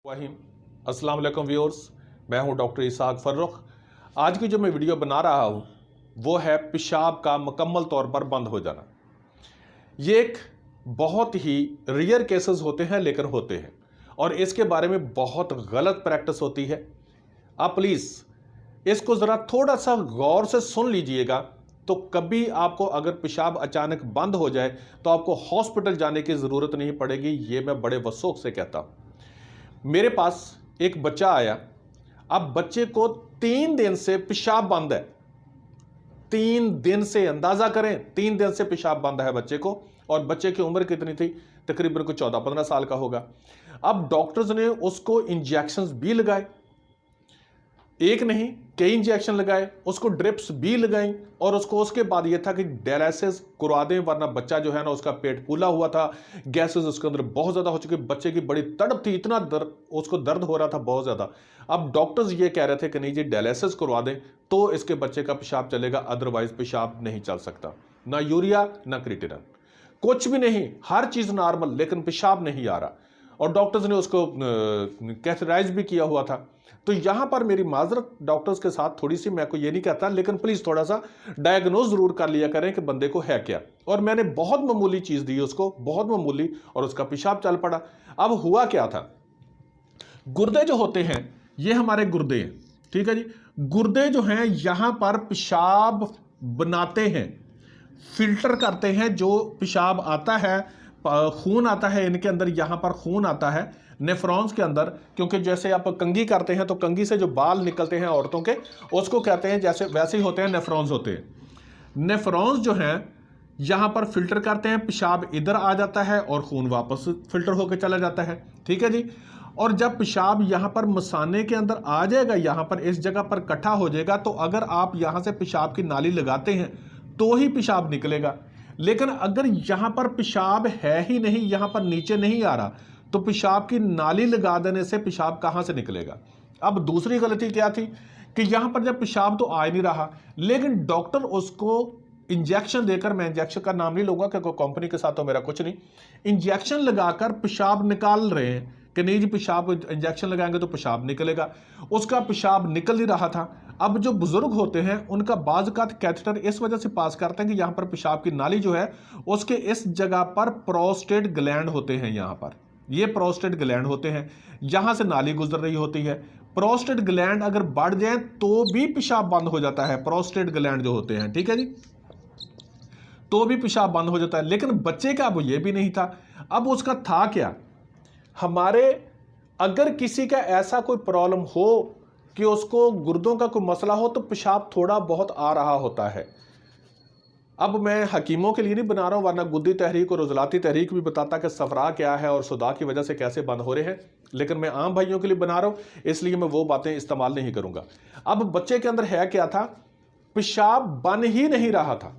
वाहिम अस्सलाम वालेकुम व्यूअर्स, मैं हूं डॉक्टर इसाक फर्रुख। आज की जो मैं वीडियो बना रहा हूं वो है पेशाब का मुकम्मल तौर पर बंद हो जाना। ये एक बहुत ही रेयर केसेस होते हैं, लेकिन होते हैं और इसके बारे में बहुत गलत प्रैक्टिस होती है। आप प्लीज़ इसको ज़रा थोड़ा सा गौर से सुन लीजिएगा, तो कभी आपको अगर पेशाब अचानक बंद हो जाए तो आपको हॉस्पिटल जाने की ज़रूरत नहीं पड़ेगी। ये मैं बड़े वसूख से कहता हूँ। मेरे पास एक बच्चा आया। अब बच्चे को 3 दिन से पेशाब बंद है। 3 दिन से, अंदाजा करें, 3 दिन से पेशाब बंद है बच्चे को। और बच्चे की उम्र कितनी थी? तकरीबन को 14-15 साल का होगा। अब डॉक्टर्स ने उसको इंजेक्शंस भी लगाए, एक नहीं कई इंजेक्शन लगाए, उसको ड्रिप्स भी लगाई और उसके बाद ये था कि डायलिसिस करवा दें, वरना बच्चा जो है ना उसका पेट फूला हुआ था, गैसेस उसके अंदर बहुत ज़्यादा हो चुकी, बच्चे की बड़ी तड़प थी, इतना दर्द, उसको दर्द हो रहा था बहुत ज़्यादा। अब डॉक्टर्स ये कह रहे थे कि नहीं जी डायलिसिस करवा दें तो इसके बच्चे का पेशाब चलेगा, अदरवाइज पेशाब नहीं चल सकता। ना यूरिया ना क्रिएटिनिन, कुछ भी नहीं, हर चीज़ नॉर्मल, लेकिन पेशाब नहीं आ रहा। और डॉक्टर्स ने उसको कैथेटराइज भी किया हुआ था। तो यहां पर मेरी माजरत डॉक्टर्स के साथ थोड़ी सी, मैं को ये नहीं कहता, लेकिन प्लीज थोड़ा सा डायग्नोज जरूर कर लिया करें कि बंदे को है क्या। और मैंने बहुत मामूली चीज दी उसको, बहुत मामूली, और उसका पेशाब चल पड़ा। अब हुआ क्या था, गुर्दे जो होते हैं ये हमारे गुर्दे हैं, ठीक है जी। गुर्दे जो हैं यहां पर पेशाब बनाते हैं, फिल्टर करते हैं जो पेशाब आता है, खून आता है इनके अंदर, यहां पर खून आता है नेफ्रॉन्स के अंदर। क्योंकि जैसे आप कंघी करते हैं तो कंघी से जो बाल निकलते हैं औरतों के, उसको कहते हैं, जैसे वैसे ही होते हैं नेफ्रॉन्स होते हैं। नेफ्रॉन्स जो हैं यहां पर फिल्टर करते हैं, पेशाब इधर आ जाता है और खून वापस फिल्टर होकर चला जाता है, ठीक है जी। और जब पेशाब यहां पर मसाने के अंदर आ जाएगा, यहां पर इस जगह पर इकट्ठा हो जाएगा, तो अगर आप यहां से पेशाब की नाली लगाते हैं तो ही पेशाब निकलेगा। लेकिन अगर यहां पर पेशाब है ही नहीं, यहां पर नीचे नहीं आ रहा, तो पेशाब की नाली लगा देने से पेशाब कहां से निकलेगा। अब दूसरी गलती क्या थी कि यहां पर जब पेशाब तो आ ही नहीं रहा, लेकिन डॉक्टर उसको इंजेक्शन देकर, मैं इंजेक्शन का नाम नहीं लूंगा क्योंकि कंपनी के साथ तो मेरा कुछ नहीं, इंजेक्शन लगाकर पेशाब निकाल रहे हैं कि नहीं जी पेशाब इंजेक्शन लगाएंगे तो पेशाब निकलेगा। उसका पेशाब निकल ही रहा था। अब जो बुजुर्ग होते हैं उनका बाज़ का कैथेटर इस वजह से पास करते हैं कि यहां पर पेशाब की नाली जो है उसके इस जगह पर प्रोस्टेट ग्लैंड होते हैं, यहां पर ये प्रोस्टेट ग्लैंड होते हैं, यहां से नाली गुजर रही होती है। प्रोस्टेट ग्लैंड अगर बढ़ जाए तो भी पेशाब बंद हो जाता है, प्रोस्टेट ग्लैंड जो होते हैं, ठीक है जी, तो भी पेशाब बंद हो जाता है। लेकिन बच्चे का अब ये भी नहीं था। अब उसका था क्या, हमारे अगर किसी का ऐसा कोई प्रॉब्लम हो कि उसको गुर्दों का कोई मसला हो तो पेशाब थोड़ा बहुत आ रहा होता है। अब मैं हकीमों के लिए नहीं बना रहा हूं, वरना गुद्दी तहरीक और उजलाती तहरीक भी बताता कि सफरा क्या है और सुदा की वजह से कैसे बंद हो रहे हैं, लेकिन मैं आम भाइयों के लिए बना रहा हूं, इसलिए मैं वो बातें इस्तेमाल नहीं करूंगा। अब बच्चे के अंदर है क्या था, पेशाब बन ही नहीं रहा था।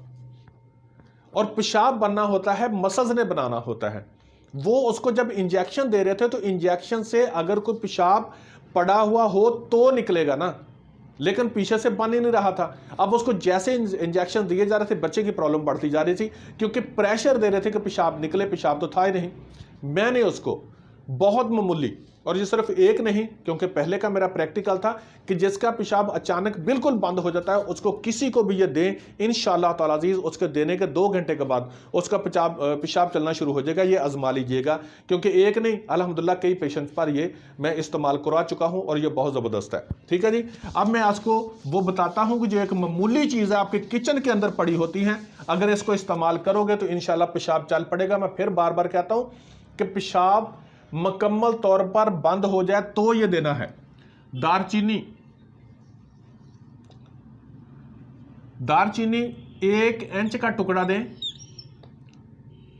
और पेशाब बनना होता है, मसल्स ने बनाना होता है। वो उसको जब इंजेक्शन दे रहे थे तो इंजेक्शन से अगर कोई पेशाब पड़ा हुआ हो तो निकलेगा ना, लेकिन पीछे से बन ही नहीं रहा था। अब उसको जैसे इंजेक्शन दिए जा रहे थे बच्चे की प्रॉब्लम बढ़ती जा रही थी, क्योंकि प्रेशर दे रहे थे कि पेशाब निकले, पेशाब तो था ही नहीं। मैंने उसको बहुत मामूली, और ये सिर्फ एक नहीं, क्योंकि पहले का मेरा प्रैक्टिकल था कि जिसका पेशाब अचानक बिल्कुल बंद हो जाता है उसको किसी को भी ये दें, इंशाअल्लाह ताला अज़ीज़ उसके देने के 2 घंटे के बाद उसका पेशाब चलना शुरू हो जाएगा। ये आजमा लीजिएगा, क्योंकि एक नहीं अल्हम्दुलिल्लाह कई पेशेंट पर ये मैं इस्तेमाल करवा चुका हूँ और ये बहुत ज़बरदस्त है, ठीक है जी। अब मैं आपको वो बताता हूँ कि जो एक मामूली चीज़ है आपके किचन के अंदर पड़ी होती हैं, अगर इसको इस्तेमाल करोगे तो इंशाअल्लाह पेशाब चल पड़ेगा। मैं फिर बार बार कहता हूँ कि पेशाब मुकम्मल तौर पर बंद हो जाए तो ये देना है। दारचीनी 1 इंच का टुकड़ा दें,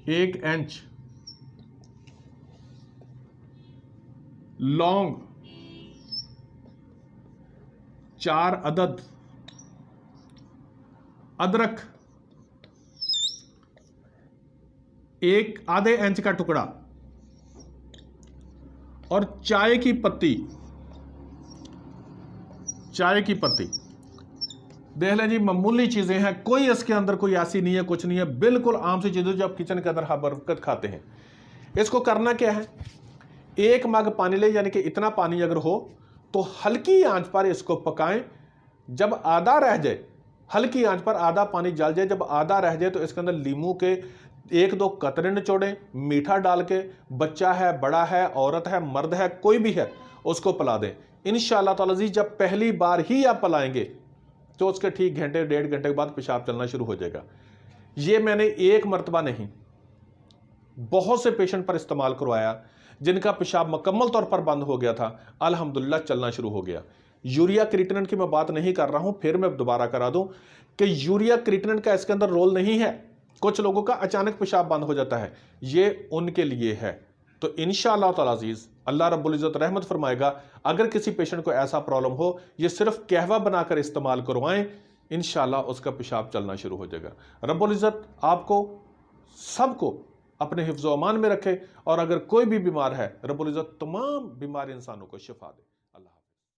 1 इंच। लौंग 4 अदद, अदरक 1 आधे इंच का टुकड़ा, और चाय की पत्ती देख लें जी। मामूली चीजें हैं, कोई इसके अंदर कोई ऐसी नहीं है, कुछ नहीं है, बिल्कुल आम सी चीजें जो आप किचन के अंदर बरकत खाते हैं। इसको करना क्या है, 1 मग पानी ले, यानी कि इतना पानी अगर हो तो हल्की आंच पर इसको पकाएं। जब आधा रह जाए, हल्की आंच पर आधा पानी जल जाए, जब आधा रह जाए तो इसके अंदर नींबू के 1-2 कतरे निचोड़ें, मीठा डाल के, बच्चा है, बड़ा है, औरत है, मर्द है, कोई भी है, उसको पिला दें। इंशाअल्लाह ताला जी जब पहली बार ही आप पिलाएंगे तो उसके ठीक घंटे 1.5 घंटे के बाद पेशाब चलना शुरू हो जाएगा। ये मैंने एक मरतबा नहीं, बहुत से पेशेंट पर इस्तेमाल करवाया जिनका पेशाब मुकम्मल तौर पर बंद हो गया था, अल्हम्दुलिल्लाह चलना शुरू हो गया। यूरिया क्रिएटिनिन की मैं बात नहीं कर रहा हूं, फिर मैं दोबारा करा दूं कि यूरिया क्रिएटिनिन का इसके अंदर रोल नहीं है। कुछ लोगों का अचानक पेशाब बंद हो जाता है, ये उनके लिए है। तो इंशाअल्लाह ताला अज़ीज़ अल्लाह रब्बुल इज़्ज़त रहमत फरमाएगा। अगर किसी पेशेंट को ऐसा प्रॉब्लम हो, ये सिर्फ कहवा बनाकर इस्तेमाल करवाएं, इंशाअल्लाह उसका पेशाब चलना शुरू हो जाएगा। रब्बुल इज़्ज़त आपको सबको अपने हिफ्ज़ व अमान में रखे, और अगर कोई भी बीमार है, रब्बुल इज़्ज़त तमाम बीमार इंसानों को शिफा दे। अल्लाह।